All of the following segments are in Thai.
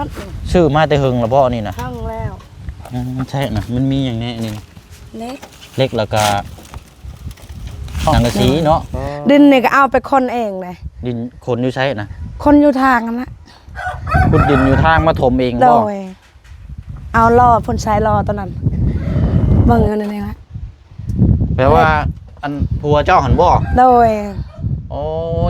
ดซื้อมาแต่หึงละบ่นี่นะ ทั้งแล้วใช่นะมันมีอย่างนี้นี่ เล็ก เล็กแล้วก็สังกะสีเนาะ ดินนี่ก็เอาไปคนเองเลย ดินคนอยู่ใช่นะ คนอยู่ทางนั้นนะ ขุดดินอยู่ทางมาถมเอง โด บ่ ยเอาล่อพ่นใช้ล่อตอนนั้นเบิ่งอยู่ในนี้ละ แปลว่าอันผัวเจ้าหันบ่ โดย โอ้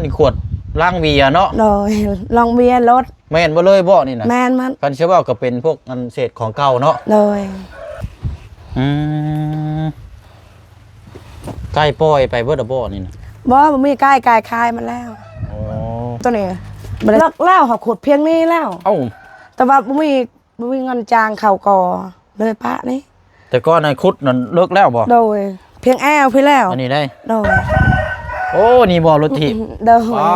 นี่ขวดล้างเบียร์เนาะ โดยลองเบียร์รถ แม่นบ่เลยบ่นี่นะ แมนมัน กันเชื่อว่าก็เป็นพวกอันเศษของเก่าเนาะ โดย ใกล้ป้อยไปเบิดบ่นี่นะ บ่มีใกล้กายคายมันแล้ว อ๋อ ตัวนี้บ่ได้เลิกแล้วเขาขุดเพียงนี้แล้ว เอ้า แต่ว่าบ่มีเงินจ้างเขาก่อเลยปะนี่ แต่ก็ในคุดนั่นเลิกแล้วบ่ โดยเพียงแอวพี่แล้ว อันนี้ได้ โดย โอ้นี่บ่รถถีบ โดย อ๋อ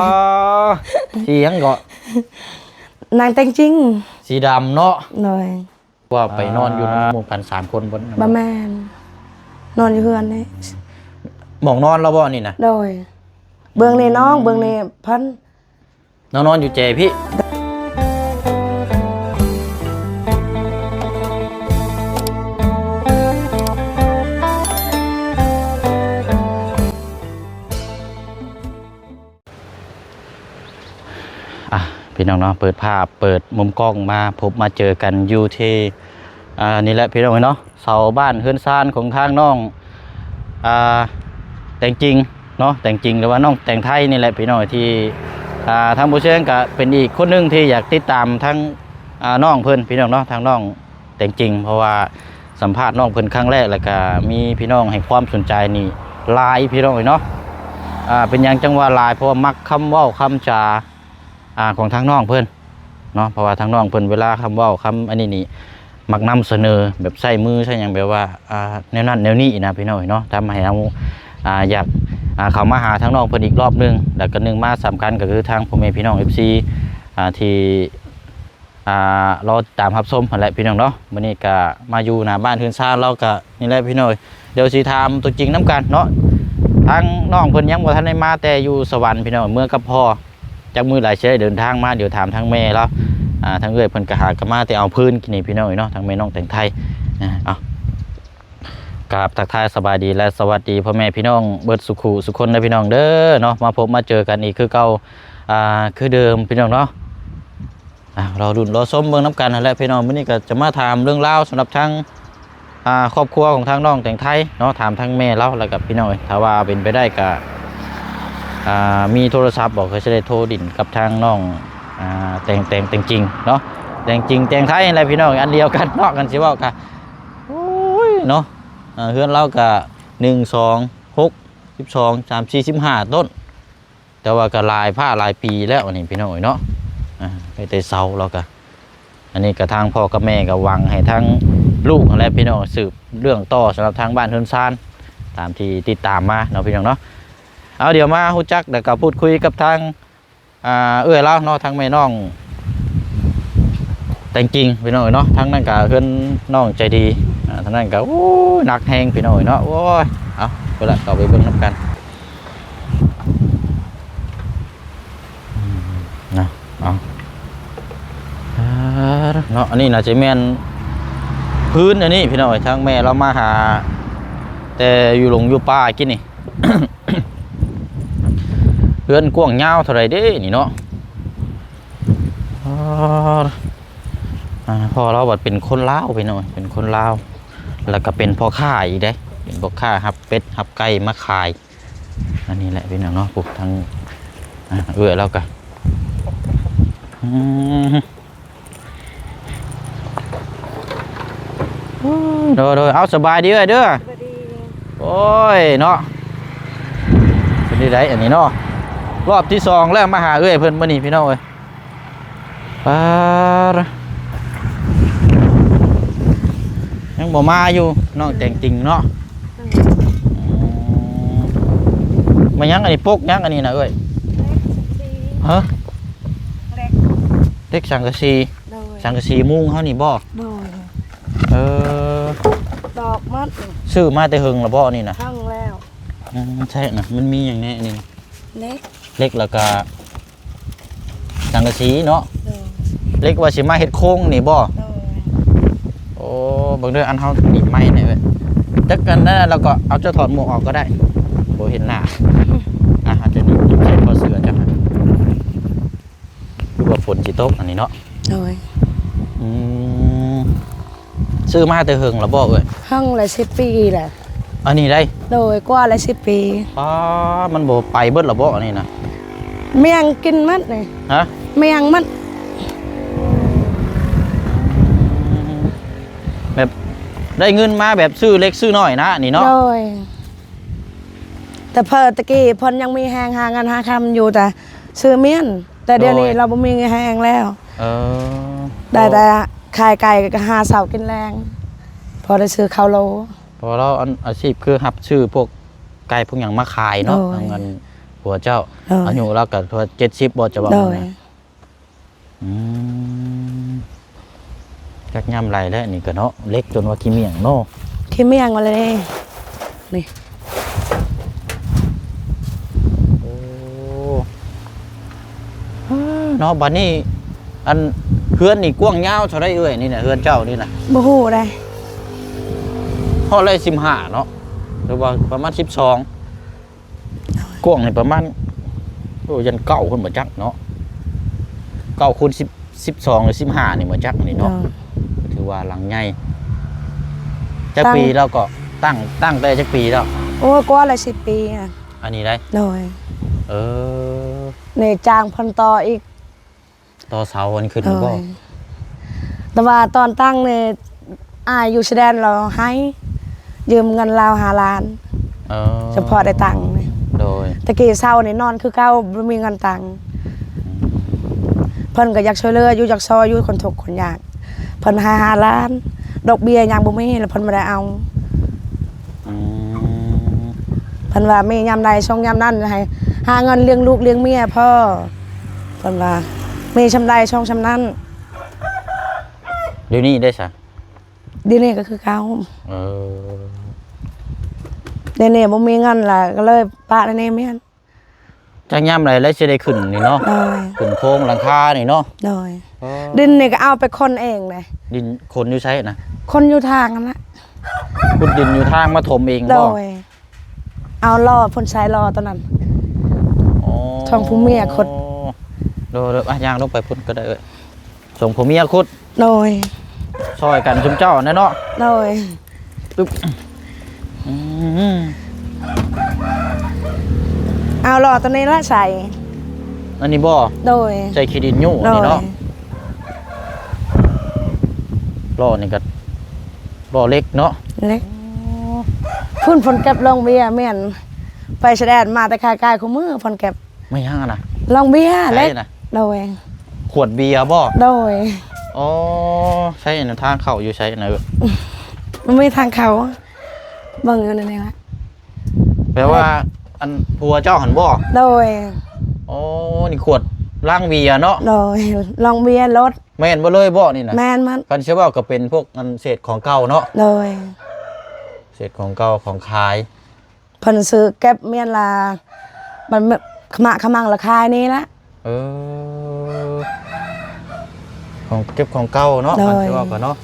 สีหยังก็ นางแต่งจริง สีดำเนาะ โดย ว่าไปนอนอยู่ในหมู่กัน3คนบน บ่แม่นนอนอยู่เฮือนนี่ หมองนอนแล้วบ่นี่นะ โดยเบื้องนี้น้องเบื้องนี้พัน นอนอยู่เจพี่พี่น้องเนาะเปิดภาพเปิดมุมกล้องมาพบมาเจอกันอยู่ที่นี่แหละพี่น้องเนาะเสาบ้านเฮือนซานของทางน้องแต่งจริงเนาะแต่งจริงหรือว่าน้องแต่งไทยนี่แหละพี่น้องที่ทางผู้เชี่ยวชาญก็เป็นอีกคนหนึ่งที่อยากติดตามทั้งน้องเพิ่นพี่น้องเนาะทางน้องแต่งจริงเพราะว่าสัมภาษณ์น้องเพิ่นครั้งแรกแล้วก็มีพี่น้องให้ความสนใจนี่หลายพี่น้องเนาะเป็นอย่างจังว่าหลายเพราะว่ามักคำเว้าคำจาของทางน้องเพิ่นเนาะเพราะว่าทางน้องเพิ่นเวลาคำเว้าคำอันนี้นี่มักนำเสนอแบบใส่มือใช่อย่างแบบว่าแนวนั้นแนวนี้นะพี่น้องเนาะทำให้เราอยากเขามาหาทางน้องเพิ่นอีกรอบนึงแล้วก็นึงมาสำคัญก็คือทางพ่อแม่พี่น้อง FC ที่เราตามรับชมนั่นแหละพี่น้องเนาะวันนี้ก็มาอยู่หน้าบ้านเฮือนซานเราก็นี่แหละพี่น้องเดี๋ยวสิถามตัวจริงน้ำกันเนาะทางน้องเพิ่นยังบ่ทันได้มาแต่อยู่สวรรค์พี่น้องเมื่อกับพ่อจากมือหลายเช้เดินทางมาเดี๋ยวถามทางแม่แล้วทางเอื้อยเพิ่นก็หากมาแต่เอาพื้นนี่พี่น้องเนาะทางแม่น้องแต่งไทยเอากราบทักทายสบายดีและสวัสดีพ่อแม่พี่น้องเบิดสุขุสุคนนะพี่น้องเด้อเนาะมาพบมาเจอกันอีกคือเก่าคือเดิมพี่น้องเนาะเราดุนเราส้มเบิ่งน้ำกันนั่นแหละพี่น้องมื้อนี้ก็จะมาถามเรื่องราวสำหรับทางครอบครัวของทางน้องแต่งไทยเนาะถามทางแม่เราแล้วกับพี่น้องถ้าว่าเป็นไปได้ก็มีโทรศัพท์บอกเขาจะได้โทรดินกับทางน้องแต่งจริงเนาะแต่งจริงแต่งไทยอะไรพี่น้องอันเดียวกันเนาะกันสิว่ากันโอ้ยเนาะเฮือนเราก็1 2 6 12 13 14 15ต้นแต่ว่าก็ลายผ้าลายปีแล้วนี่พี่น้องเนาะไปแต่เสาเราก็อันนี้ก็ทางพ่อกับแม่ก็หวังให้ทั้งลูกและพี่น้องสืบเรื่องต่อสำหรับทางบ้านเฮือนซานตามที่ติดตามมาเนาะพี่น้องเนาะเอาเดี๋ยวมาฮู้จักเดี๋ยวก็พูดคุยกับทางเอื้อแล้วเนาะทางแม่น้องแต่งจริงพี่น้องเนาะทางนั้นก็เพื่อนน้องใจดีทางนั้นก็โอ้หนักแหงพี่น้องเนาะโอ้ยเอาไปละต่อไปเบิ่งน้ำกันนะเอาเนาะอันนี้น่าจะแม่นพื้นอันนี้พี่น้องทางแม่เรามาหาแต่อยู่หลงอยู่ป่ากินนี่ เพื่อนกว้างยาวเท่าไรเด้นี่เนาะพ่อเราบัดเป็นคนลาวไปหน่อยเป็นคนลาวแล้วก็เป็นพ่อค้าอีกได้เป็นพ่อค้าฮับเป็ดฮับไก่มาขายอันนี้แหละพี่น้องเนาะปลูกทั้งแล้วกันโดยเอาสบายดีเด้อโอ้ยเนาะเป็นที่ไหนอันนี้เนาะรอบที่2แล้วมาหาเพื่อนมื่อนี้พี่น้องเอ้ยยังบ่มาอยู่น้องแต่งจริงเนาะมายังอันนี้ปกยังอันนี้นะเอ้ยฮะเล็กสังกะสีมุ้งเขานี่บ่ดอกมัด ซื้อมาแต่หึงละบ่นี่นะ ทั้งแล้ว ใช่นะมันมีอย่างนี้นี่เล็ก เล็กแล้วก็สังกะสีเนาะ เล็กว่าสิมาเฮ็ดโค้งนี่บ่ โดย โอ้เบิ่งเด้ออันเฮาหนีบไม้นี่เว้ยจักกันนั่นเราก็เอาเจ้าถอดหมวกออกก็ได้บ่เห็นหน้าอาจจะนี่ใส่คอเสื้อจังคือว่าฝนสิตกอันนี้เนาะ โดย อืมซื้อมาแต่เฮิงแล้วบ่เอ้ย ห้องละ10 ปีแหละ อันนี้ได้ โดยกว่าละ10 ปี อ๋อมันบ่ไปเบิดแล้วบ่อันนี้นะ เมียงกินมัดนี่ ฮะ เมียงมัด แบบได้เงินมาแบบซื้อเล็กซื้อน้อยนะนี่เนาะ โดยแต่เพอตะกี้เพิ่นยังมีแฮงหางานหาคำอยู่แต่ซื้อเมียนแต่เดี๋ยวนี้เราบ่มีแฮงแล้ว เออ ได้แต่ขายไก่ก็หาเสากินแรงพอได้ซื้อข้าวโล พอเราอาชีพคือรับชื่อพวกไก่พวกอย่างมาขายเนาะ โดย เอาเงินผัวเจ้า โดย อายุเราก็ทั่ว70บ่จะบอก โดย นะอืมจักย่ำไรแล้วนี่ก็เนาะเล็กจนว่าขี้เมี่ยงเนาะ ขี้เมียงมาเลยนี่ โอ้เนาะบัดนี้อันเฮือนนี่กว้างยาวเท่าไรเอ่ยนี่น่ะเฮือนเจ้านี่น่ะ บ่ฮู้ได้ พอเลย15เนาะหรือว่าประมาณ12กว้างนี่ประมาณโอ้ยันเก้าคนบ่จักเนาะ9คูณ12หรือ15นี่บ่จักนี่เนาะถือว่าหลังใหญ่จักปีแล้วก็ตั้งแต่จักปีแล้ว โอ้กว่าละ10 ปีอ่ะ อันนี้ได้ โดย เออ นี่จ้างเพิ่นต่ออีก ต่อเสาอันขึ้น โด บ่ ยแต่ว่าตอนตั้งนี่อ้ายอยู่ชายแดนเราให้ยืมเงินลาว5 ล้าน เออ เฉพาะได้ตังค์นี่ โดย ตะกี้เช้านี่นอนคือเก่าบ่มีเงินตังค์เพิ่นก็อยากช่วยเหลืออยู่อยากซอยอยู่คนทุกข์คนยากเพิ่นให้5 ล้าน ดอกเบี้ยยังบ่มีแล้วเพิ่นบ่ได้เอา อืม เพิ่นว่ามียามใดช่องยามนั้นให้หาเงินเลี้ยงลูกเลี้ยงเมียพ่อเพิ่นว่ามีชำใดช่องชำนั้น เดี๋ยวนี้ได้ซะ เดี๋ยวนี้ก็คือเก่า เออ เดี๋ยวนี้บ่มีเงินล่ะก็เลยปะในนี้เมียน จักยามไรแล้วสิได้ขึ้นนี่เนาะ โดย ขึ้นโค้งหลังคานี่เนาะ โดยดินนี่ก็เอาไปคนเองเลย ดินคนอยู่ใช้นะ คนอยู่ทางนั้นละ ขุดดินอยู่ทางมาถมเอง โด บ่ ยเอาล่อพ่นใช้ล่อตอนนั้น อ๋อ ทองผู้เมียขุด โดยอ่ะย่างลงไปพุ่นก็ได้เอ้ยส่งผู้เมียขุด โดย ซอยกันชุมเจ้าแน่เนาะ โดย ปึ๊บอืม เอาล่อตอนนี้ละใส่ อันนี้บ่ โดย ใช้ขี้ดินยู่อัน โด นี้ ย เนาะล้อนี่ก็ล้อเล็กเนาะ เล็กพุ่นฝนเก็บลงเบียร์เมียนไปแสดงมาแต่ขากายของมือฝนเก็บ ไม่ย่างนะ ลงเบียร์เล็ก ใช่นะ โดย ขวดเบียร์บ่ โดย อ๋อใช่ทางเข้าอยู่ใช่นะ มันไม่ทางเขาเบิ่งอยู่ในนี้ละ แปลว่าอันผัวเจ้าหันบ่ โดย อ๋อนี่ขวดล่างเบียร์เนาะ โดยลองเบียร์รถ แม่นบ่เลยบ่นี่นะ แมนมัน กันเชื่อว่าก็เป็นพวกอันเศษของเก่าเนาะ โดย เศษของเก่าของขาย เพิ่นซื้อเก็บเมียนลามันขมะขมังราคานี้ละ เออของเก็บของเก่าเนาะกันเชื่อว่าก็เนาะ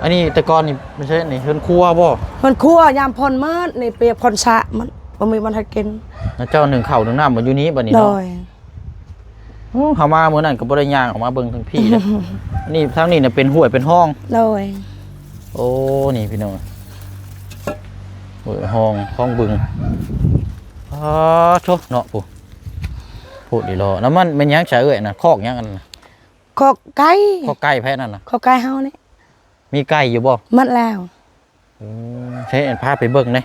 อันนี้แต่ก่อนนี่ไม่ใช่นี่เฮือนครัวบ่ มันคั่วยามพลมืดนี่เปียกพลสะมันบ่มีมันให้กิน แล้วเจ้าหนึ่งข้าวหนึ่งน้ำมาอยู่นี้บัดนี้ โด เนาะ ย โอ้เฮามามื้อนั้นก็บ่ได้ย่างออกมาเบิ่งทั้งพี่เด้อ นี่ทางนี้น่ะเป็นห้วยเป็นห้อง โดย โอ้นี่พี่น้องห้วยห้องบึงอ๋อโชเนาะปู่พูดดีรอน้ำมันเป็นหยังใช้เอ้ยน่ะคอกหยังอันน่ะ ขอกไก่ คอกไก่แพ้นั่นน่ะ ขอกไก่เฮานี่ มีไก่อยู่บ่ หมัดแล้ว ใช้พาไปเบิ่งเด้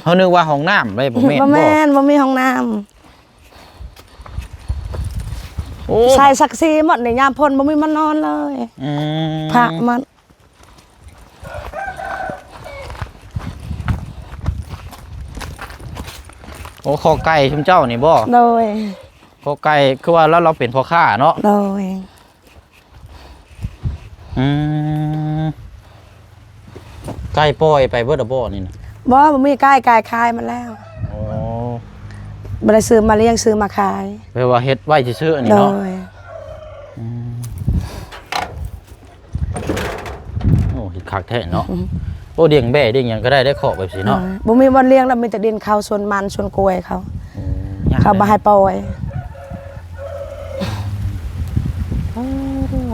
เฮานึกว่าห้องน้ำเลยบ่แม่น บ่ บ่ แม่นบ่มีห้องน้ำ โอ้ ใส่ซักซีหมดนี่ยามพลบ่มีมันนอนเลย อืม พระมัน โอ้คอไก่ชุมเจ้านี่บ่ โดย คอไก่คือว่าแล้วเราเป็นพ่อค้าเนาะ โดย อืมไก่ปล่อยไปเบิดบ่นี่นะ บ่มีไก่ขายมันแล้ว อ๋อ บ่ได้ซื้อมาเลี้ยงซื้อมาขาย แปลว่าเฮ็ดไว้ซื่อๆอันนี้ โด เนาะ ย โอ้เฮ็ดคักแท้เนาะโอ้เลี้ยงแบ่เลี้ยงหยังก็ได้ขอแบบสิเนาะ บ่มีบ่เลี้ยงแล้วมีแต่ดินเขาสวนมันสวนกล้วยเขาเขาบ่ให้ปล่อย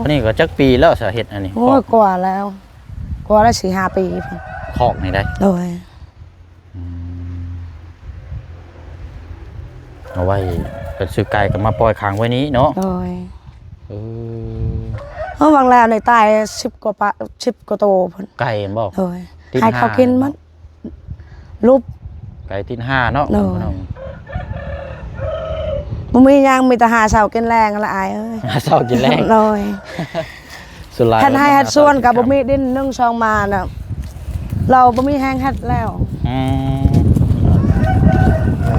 อันนี้ก็จักปีแล้วสาเหตุอันนี้ โอ้ยกว่าแล้ว4-5 ปีพุ่น คอกนี่ได้ โดย เอาไว้เป็นซื้อไก่ก็มาปล่อยค้างไว้นี้เนาะ โดย เออ วางแล้วในตาย10 กว่า10 กว่าโตพุ่น ไก่เห็นบ่ โดย ตีน ให้เขา ห้า กินมันรูป ไก่ตีน5เนาะ โน่ บ่มีหยังมีแต่หาเช้ากินแรงละอายเอ้ย หาเช้ากินแรง โดย สุดท้าย คันให้เฮ็ดส่วนก็บ่มีดิน1 2มาน่ะเราบ่มีแฮงเฮ็ดแล้ว อืม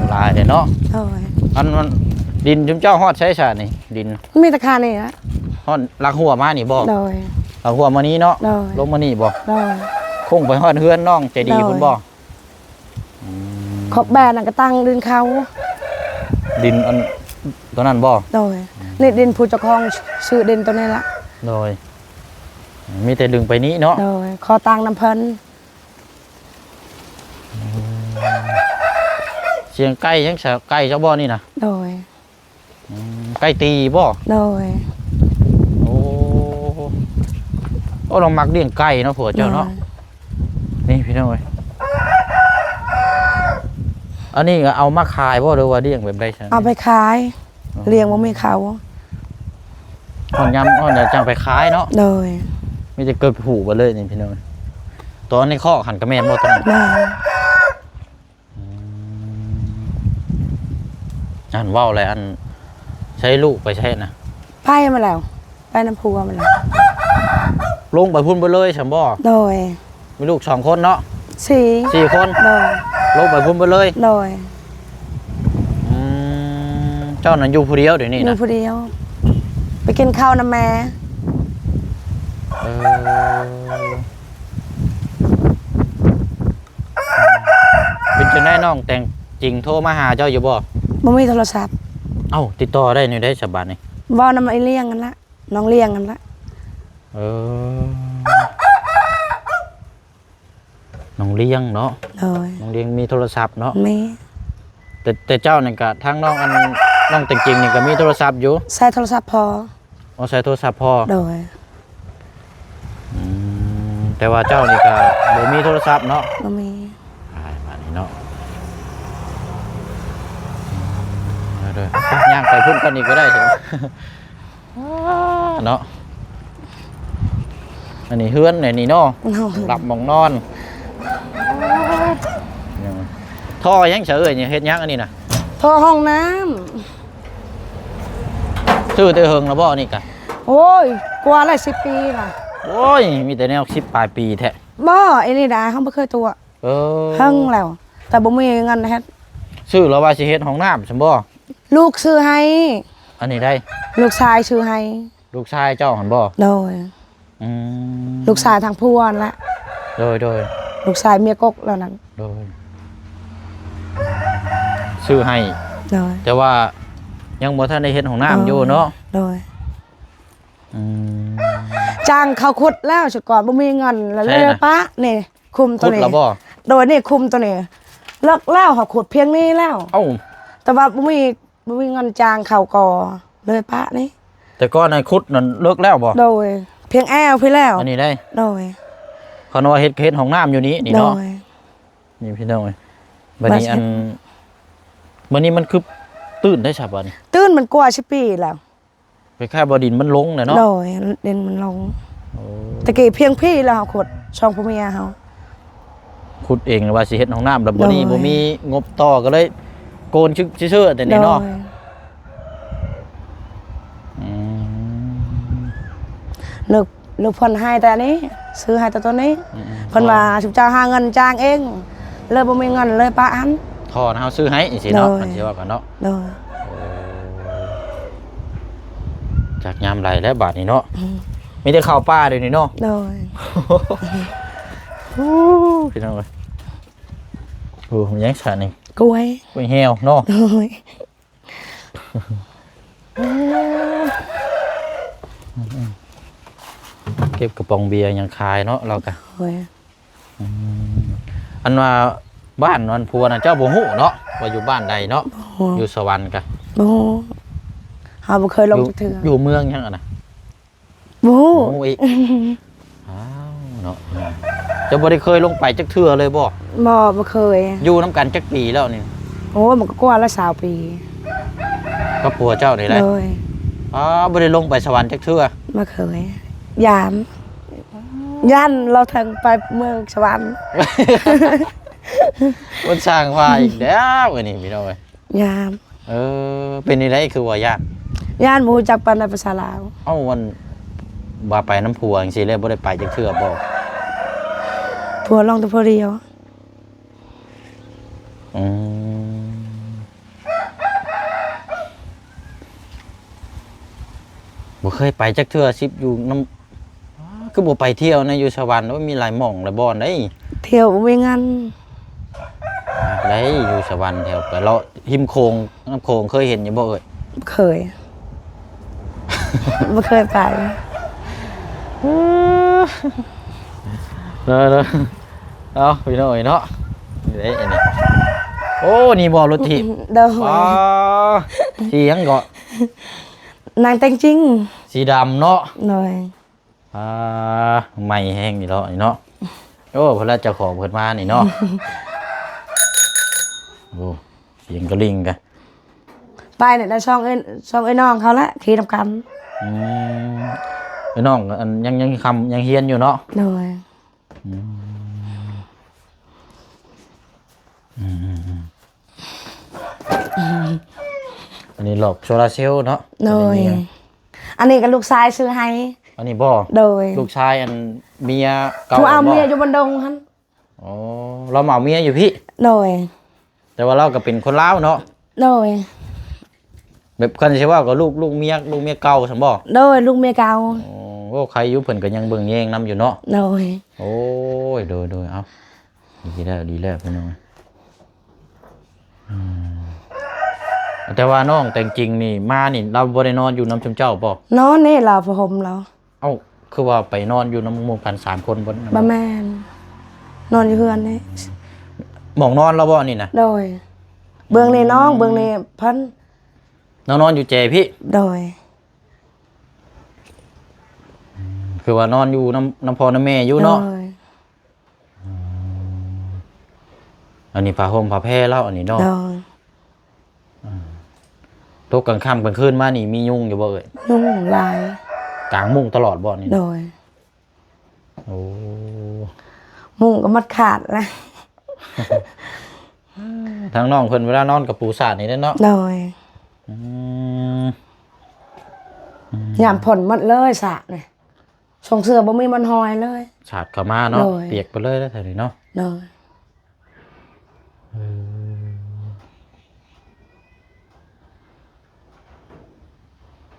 หลายเนาะ โดย อันมันดินจุมเจ้าฮอดใช้ชานี่ดิน มีแต่ค่านี่นะ ฮอดลักหัวมานี่บ่ โดย ลักหัวมานี้เนาะ โดย ลงมานี่บ่ โดย คงไปฮอดเฮือนน้องใจดีพุ่นบ่ ขอบแบนน่ะก็ตั้งดินเขา ดินอันตัวนั้นบ่ โดยนี่ดินผู้เจ้าของซื้อดินตัวนี้ละ โดยมีแต่ดึงไปนี้เนาะ โดยขอตังน้ำเพิ่น เสียงไก่ยังไก่เจ้าบ่นี่นะ โดย ไก่ตีบ่ โดย โอ้โอ้เรามักเลี้ยงไก่เนาะผัวเจ้าเนาะนี่พี่น้องเอ้ยอันนี้ก็เอามาขายบ่หรือว่าเลี้ยงแบบใดซั่น เอาไปขายเลี้ยงบ่มีเขา ห้องยำห้องเดี๋ยวจังไปขายเนาะ โดย มีแต่เกิดผูไปเลยนี่พี่น้องตัวในข้อหันกระแมนบ่ตัวนั้น แม่ อันว่าวอะไรอันใช้ลูกไปใช้นะ ไปมาแล้ว ไปน้ำพัวมาแล้ว ลงไปพุ่นไปเลยฉันบ่ โดย มีลูก2 คนเนาะ 4 4 คน โดย ลงไปพุ่นไปเลย โดย เจ้านั้นอยู่ผู้เดียวเดี๋ยวนี้ มี นะ ผู้เดียว ไปกินข้าวน้ำแม่ เป็นจังได้น้องแต่งจริงโทรมาหาเจ้าอยู่บ่ บ่มีโทรศัพท์ เอ้าติดต่อได้นี่ได้ฉบับนี่ บ่นำไอ้เลี้ยงกันละน้องเลี้ยงกันละ เออน้องเลี้ยงเนาะ โดย น้องเลี้ยงมีโทรศัพท์เนาะ มี แต่เจ้านี่ก็ทางน้องอันน้องแต่งจริงนี่ก็มีโทรศัพท์อยู่ ใช้โทรศัพท์พอ เอาใช้โทรศัพท์พอ โดย แต่ว่าเจ้านี่ก็บ่มีโทรศัพท์เนาะ บ่มี มานี่เนาะเด้อย่างไปพุ่นกันอีกก็ได้ใช่ไหม เนาะอันนี้เฮือนนี่เนาะ หลับหมองนอนท่อยังเฉยเนี่ยเฮ็ดยังอันนี้นะ โทรห้องน้ำ ชื่อเตยเฮิงแล้วบ่นี่กะ โอ้ยกว่าหลาย10 ปีล่ะ โอ้ยมีแต่แนว10 ปลายปีแท้ บ่ไอ้นี่ดาเขาบ่เคยตัว เออ เฮิงแล้ว แต่บ่มีเงินเฮ็ด ชื่อแล้วว่าสิเฮ็ดห้องน้ำซั่นบ่ ลูกซื้อให้ อันนี้ได้ ลูกชายซื้อให้ ลูกชายเจ้าหั่นบ่ โดย อืม ลูกชายทางพัวนั่นละ โดย ลูกชายเมียกกแล้วนั้น โดยชื่อให้ โดย แต่ว่ายังบ่ทันได้เฮ็ดห้องน้ำอยู่เนาะ โดย อืม จ้างเขาขุดแล้วสุดก่อนบ่มีเงินแล้วเล ใช่ ย นะ ปะนี่คุมตั ขุ ว ด นี้ แล้วบ่ โดยนี่คุมตัวนี้เลิกแล้วเขาขุดเพียงนี้แล้ว เอ้า แต่ว่าบ่มีเงินจ้างเขาก่อเลยปะนี่ แต่ก่อนในขุดนั่นเลิกแล้วบ่ โดย เพียงแอวพี่แล้ว อันนี้ได้ โดย เขาว่าเฮ็ดห้องน้ำอยู่นี้นี่ โด เนาะ ย นี่พี่น้องเอ้ยบัดนี้อันบัดนี้มันคือตื้นได้ฉะบัดนี้ ตื้นมันกว่า10 ปีแล้ว ไปค่ายบ่ดินมันลงเลยเนาะ โดยเด่นมันลง โอ้ ตะกี้เพียงพี่แล้วเขาขุดช่องพ่อเมียเขา ขุดเองว่าสิเฮ็ดห้องน้ำแล้วบัดนี้ โดย บ่มีงบต่อก็เลยโกนชื่อๆแต่นี่เนาะ โดย อืม ลูกเพิ่นให้แต่อันนี้ ซื้อให้แต่ตัวนี้เพิ่นว่าชุบเจ้าหาเงินจ้างเองเลยบ่มีเงินเลยปะอัน ทอนะเฮาซื้อให้จังซี่เนาะ โดย อันสิว่ากันเนาะ โดย จากยามไหลแล้วบาดนี้เนาะมีแต่ข้าวป่าเดี๋ยวนี้เนาะ โดย พี่น้องเอ้ยโอ้ผมยังฉานี่ กล้วย กล้วยแฮวเนาะ โดย เก็บกระป๋องเบียร์ยังขายเนาะเราก็ โอ้ย อันว่าบ้านนันพัวน่ะเจ้าบ่ฮู้เนาะว่าอยู่บ้านใดเนาะ โอ้ อยู่สวรรค์กะ บ่เฮาบ่เคยลง อยู่ จักเทื่อ อยู่เมืองยังอะนะ บ่ โอ้อีกอ้าวเนาะเจะบ่ได้เคยลงไปจักเทื่อเลยบ่ บ่เคย อยู่น้ำกันจักปีแล้วนี่ โอ้มันก็กว่าละ20ปี ก็ปัวเจ้านี่แหละ เลย อ๋อบ่ได้ลงไปสวรรค์จักเทื่อ บ่เคยยามย่านเราทางไปเมืองสวรรค์ มันสร้างว่าอีกแล้วอันนี้พี่น้องเอ้ย ยาม เป็นนี่ได้คือว่าญาติ ย่านบ่รู้จักปานในภาษาลาว เอ้าวันว่าไปน้ำพัวจังซี่แล้วบ่ได้ไปจักเทื่อบ่ ผัวลองแต่ผัวเดียว อืมบ่เคยไปจักเทื่อสิอยู่น้ำคือบ่ไปเที่ยวนะอยู่สวรรค์ว่ามีหลายหม่องหลายบ่อนได้ เที่ยวบ่มีงาน ได้อยู่สวรรค์แถวไปเลาะหิมโคงน้ำโคงเคยเห็นอยู่บ่เอ่ย เคย บ่เคยไป เด้อเอาพี่น้อยเนาะนี่ได้อันนี้โอ้นี่บ่รถถีบ เด้อ อ๋อสีหยังก็ นางแต่งจริง สีดำเนาะ หน่อย ใหม่แห้งนี่เนาะนี่เนาะโอ้เพิ่นละเจ้าของเพิ่นมานี่เนาะโอ้เสียงกระลิ่งกัน ไปเนี่ยได้ช่องไอ้น้องเขาละขี่นำกัน อืมไอ้น้องอันยังคำยังเฮียนอยู่เนาะ หน่อย อันนี้หลอกโซลาร์เซลล์เนาะ หน่อยอันนี้ก็ลูกชายซื้อให้ อันนี้บ่ โดย ลูกชายอันเมียเก่า ผู้เอา บ่ เมียอยู่บนดงหั่น อ๋อเราเหมาเมียอยู่พี่ โดย แต่ว่าเราก็เป็นคนลาวเนาะ โดย แบบคันสิว่าก็ลูกเมียเก่าซั่นบ่ โดยลูกเมียเก่า อ๋อโอ้ใครอยู่เพิ่นก็ยังเบิ่งแยงนํอยู่เนาะ โดย โอ้ยโดยเอาดีแล้วพี่น้องแต่ว่าน้องแต่งจริงนี่มานี่เราบ่ได้นอนอยู่น้ำชมเจ้าบ่ นอนนี่เราพระห่มเรา เอ้าคือว่าไปนอนอยู่น้ำหมู่กัน3คนบน บ่แม่นนอนอยู่เฮือนนี่ หมองนอนเราบ่นี่นะ โดย เบื้องนี่น้องเบื้องนี่เพิ่น นอนอยู่เจพี่ โดย คือว่านอนอยู่น้ำพ่อน้ำแม่อยู่ โด เนาะ ย อันนี้ผ้าห่มผ้าแพร่แล้วอันนี้เนาะ โดย ตกกลางค่ำกลางคืนมานี่มียุงอยู่บ่เอ่ย นุ่งลาย กลางมุ้งตลอดบ่นี่ โด นะ ย โอ้ มุ้งก็มัดขาดนะ ทางน้องเพิ่นเวลานอนกับปูสาดนี่เด้อเนาะ โดย อืม ยามผลหมดเลยสระนี่ส่งเสื้อบ่มีมันหอยเลย สาดเข้ามาเนาะ โดย เปียกไปเลยแล้วแถวนี้เนาะ โดย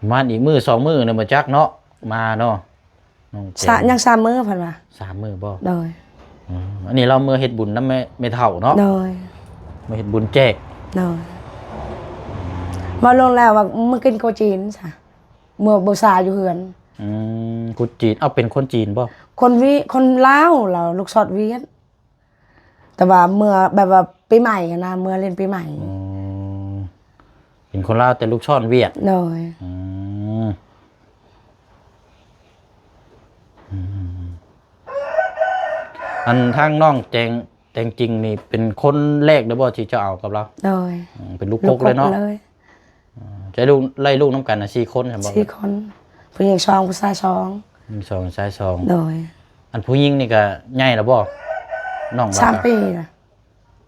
ประมาณอีกมื้อ2มื้อเนี่ยมาจักเนาะมาเนาะน้องเจ สระยัง3มื้อเพิ่นว่า 3มื้อบ่ โดย อันนี้เราเมื่อเฮ็ดบุญนำแม่เฒ่าเนาะ โดย มาเฮ็ดบุญแจก โดยมาลงแล้วว่ามึงกินโกจีนซะเมื่อบ่ซาอยู่เฮือน กุดจีนเอาเป็นคนจีนบ่ คนลาวเราลูกสอดเวียดแต่ว่าเมื่อแบบว่าปีใหม่อะนะเมื่อเล่นปีใหม่ เป็นคนลาวแต่ลูกช่อนเวียด โดย อันทางน้องแจงจริงนี่เป็นคนแรกเด้อบ่ที่จะเอากับเรา โดย เป็นลูกกกเลยเนาะ เลย จะลูกไล่ลูกน้ำกันนะ4คนใช่บ่ 4 คนผู้หญิง2ผู้ชาย มี2ชาย 2โดย 2อันผู้หญิงนี่ก็ใหญ่แล้วบ่น้องบ่ 3 ปีนะ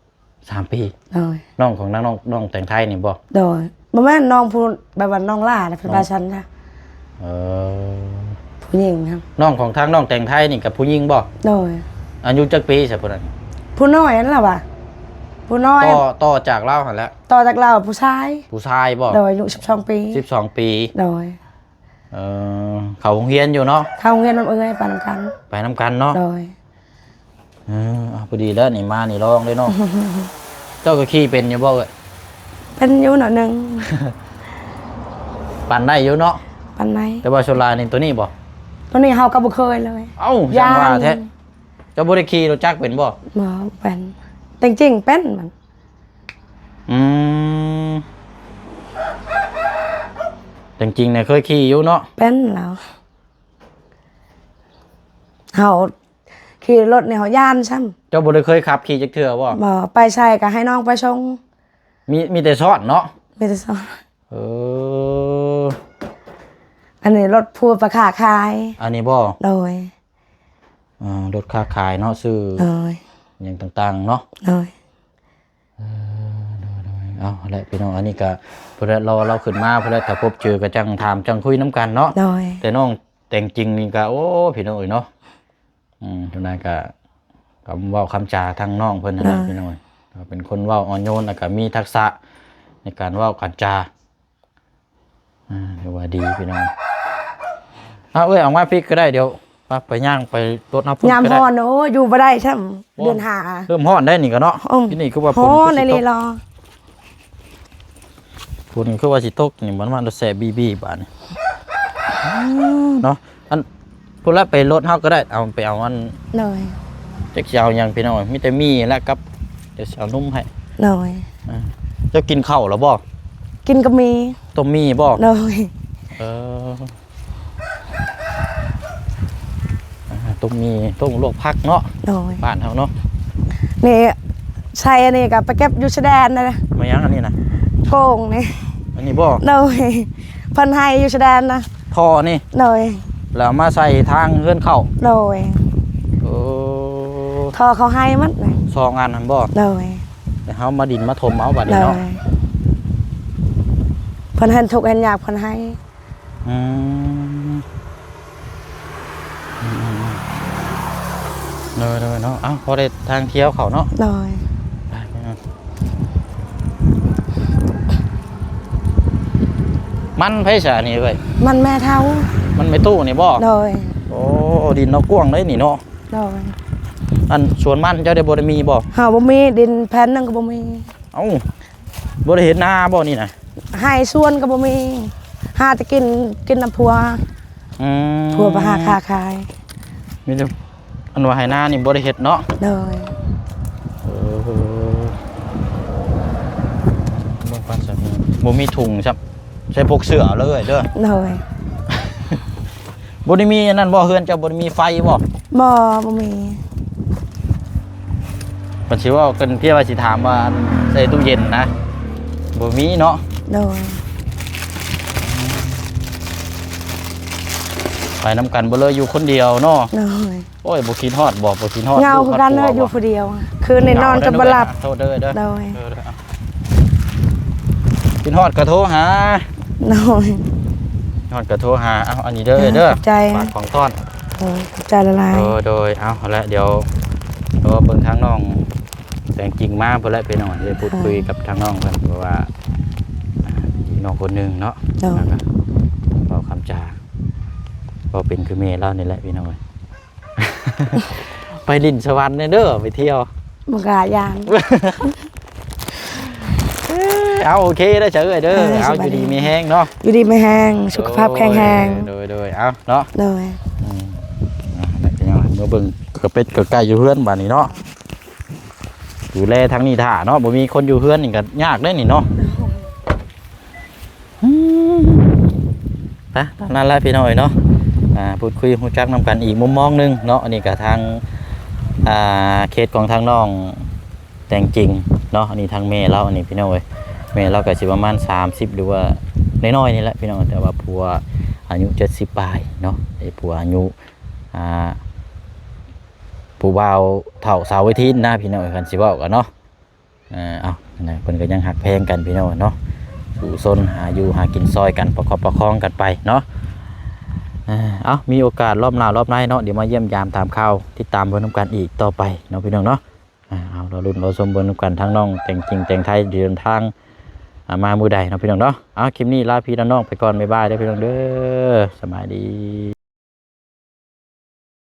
3 ปี โดย น้องของน้องแต่งไทยนี่บ่ โดยบ่แม่นน้องผู้แบบว่าน้องล่านะเป็นภาษาฉันจ้ะ เออ ผู้หญิงครับ น้องของทางน้องแต่งไทยนี่กับผู้หญิงบ่ โดย อายุจักปีซะพุ่นน่ะ ผู้น้อยนั่นล่ะว่ะผู้น้อย ต่อจากเราหั่นแหละ ต่อจากเราผู้ชาย ผู้ชายบ่ โดยอายุ12 ปี 12 ปี โดย เขาโรงเรียนอยู่เนาะ เข้าโรงเรียนนำเอ้ยปานำกัน ไปนํกันเนาะ โดย เอาพอดีแล้วนี่มานี่ลองเลยเนาะ เจ้าก็ขี่เป็นอยู่บ่เอ้ย เป็นอยู่หน่อยหนึง ปั่นได้อยู่เนาะ ป ปานไหน แต่ว่าโซลานี่ตัวนี้บ่ ตัวนี้เฮาก็บ่เคยเลย เอ้าจังว่าแท้เจ้าบ่ได้ขี่รถจักรเป็นบ่ บ่เป็นแต่จริงๆเป็นมัน อืมจริงๆเนี่ยเคยขี่อยู่เนาะ เป็นแล้วเฮาขี่รถเนี่ยเฮาย่านซ้ำ เจ้าบ่ได้เคยขับขี่จักเทื่อบ่ บ่ไปใช้ก็ให้น้องไปส่ง มีแต่ซ้อนเนาะ มีแต่สอน เออ อันนี้รถพูดประขาขาย อันนี้บ่ โดย รถค้าขายเนาะซื้อ โดย อย่างต่างๆเนาะ โดย เอาแหละพี่น้องอันนี้ก็พอเราขึ้นมาพอแล้วถ้าพบเจอก็จังถามจังคุยน้ำกันเนาะ โดย แต่น้องแต่งจริงนี่ก็โอ้พี่น้องเอ้ยเนาะทุกนายก็เว้าคำจาทางน้องเพิ่นนั่นแหละพี่น้องเอ้ยก็เป็นคนเว้าอ่อนโยนแล้วก็มีทักษะในการเว้าการจาเรียกว่าดีพี่น้องเอาเอ้ยออกมาพริกก็ได้เดี๋ยวไปย่างไปรดน้ำพุ่น ยาม ก็ ฮ้ ได้ อนโอ้อยู่บ่ได้ซ้ำเดือนห้า เริ่มฮ้อนได้นี่ก็เนาะที่นี่คือว่า ฮ้อนใน สิ ลี ตก รอ ฝุ่นคือว่าสิตกนี่มันจะแสบบีบาดนี่เนาะอันพุ่นละไปรถเฮาก็ได้เอาไปเอาอัน โดย จักสิเอาหยังพี่น้องมีแต่มีและกับเดี๋ยวสิเอานุ่มให้ โดย เจ้ากินข้าวแล้วบ่ กินก็มี ต้มมีบ่ โดย เออต้มมีต้มลวกผักเนาะ โดย บ้านเฮาเนาะ นี่ใช่อันนี้ก็ไปเก็บอยู่ชะแดนนะ มายังอันนี้นะ โกงนี่ อันนี้บ่ โดยเพิ่นให้อยู่ชะแดนนะ ท่อนี่ โดย แล้วเอามาใส่ทางเฮือนเข้า โดย โอ้ ทอเขาให้มัดเลย ซองอันนั้นบ่ โดย แต่เฮามาดินมาถมเอาบัด โด นี้เนาะ ยเพิ่นให้ทุกข์เห็นอยากเพิ่นให้ อืมเนาะเอ้าพอได้ทางเที่ยวเขาเนาะ โดย ได้ไปเนาะมันไผซะนี่เว้ย มันแม่เท่า มันไม่ตู้นี่บ่ โดย โอ้ดินเนาะกว้างเลยนี่เนาะ โดย อันสวนมันเจ้าได้บ่ได้มีบ่ เฮาบ่มีดินแผ่นหนึงก็บ่มี เอ้าบ่ได้เห็นหน้าบ่นี่น่ะ ให้ส่วนก็บ่มีหาแต่กินน้ำพัว อืม พัวไปหาค้าขาย มีแต่อันว่าให้หน้านี่บ่ได้เฮ็ดเนาะ โดย บ่ปานซะบ่มีถุงซับใช้พกเสื้อเลยเด้อ โดย บ่ได้มีอันนั้นบ่เฮือนเจ้าบ่ได้มีไฟบ่ บ่มี ปัจจุบันกันเพี่ว่าสิถามว่าใส่ตู้เย็นนะบ่มีเนาะ โดย ไปน้ำกันบ่เลยอยู่คนเดียวเนาะ โดย โอ้ยบ่คิดฮอดบ่คิดฮอด เงาคือกันเลยอยู่ผู้เดียว คืนนี้นอนจนบ่หลับ โทษเด้อเด้อ โดย คิดฮอดก็โทรหา โดย ฮอดก็โทรหาเอาอันนี้เด้อเด้อ ขอบใจ ฝากของต้อน โดยขอบใจละลาย โดยเอาละเดี๋ยวเบิ่งทางน้องแต่งจริงมาเพิ่นแหละไปหน่อยได้พูดคุยกับทางน้องเพิ่นเพราะว่าพี่น้องคนหนึงเนาะ โดย แล้วก็เว้าคำจาเว้าเป็นคือแม่เรานี่แหละพี่น้อง ไปดินสวรรค์เด้อไปเที่ยว มันก็ยาน เอาโอเคได้อเฉยเด้อเอาอยู่ดีมีแห้งเนาะ อยู่ดีไม่แห้งสุขภาพแข็งแรง โดยเอาเนาะ โดย เป็นยังไงเมื่อเบิ่งกระเป็ดกระไก่อยู่เฮือนบ้านนี้เนาะอยู่แลทางนี้ท่าเนาะบ่มีคนอยู่เฮือนนี่ก็ยากได้นี่เนาะไปตอนนั้นแหละพี่น้อยเนาะพูดคุยรู้จักนำกันอีกมุมมองหนึงเนาะอันนี้ก็ทางเคสของทางน้องแต่งจริงเนาะอันนี้ทางแม่เราอันนี้พี่น้อยแม่เราก็สิประมาณ30หรือว่าน้อยๆนี่แหละพี่น้องแต่ว่าผัวอายุ70ปลายเนาะไอ้ผัวอายุผู้บ่าวเฒ่าสาววิธีนะพี่น้องกันสิเว้ากันเนาะเอานะเพิ่นก็ยังหักแพงกันพี่น้องเนาะสู่ซนหาอยู่หากินซอยกันประคับประคองกันไปเนาะเอามีโอกาสรอบหน้ารอบหน้าเนาะเดี๋ยวมาเยี่ยมยามตามข่าวติดตามเบิ่งนำกันอีกต่อไปเนาะพี่น้องเนาะเอาเราลุ้นเราชมเบิ่งนำกันทั้งน้องแต่งจริงแต่งไทยเดินทางมามือใดเนาะพี่น้องเนาะเอาคลิปนี้ลาพี่น้องไปก่อนบ๊ายบายเด้อพี่น้องเด้อสบายดี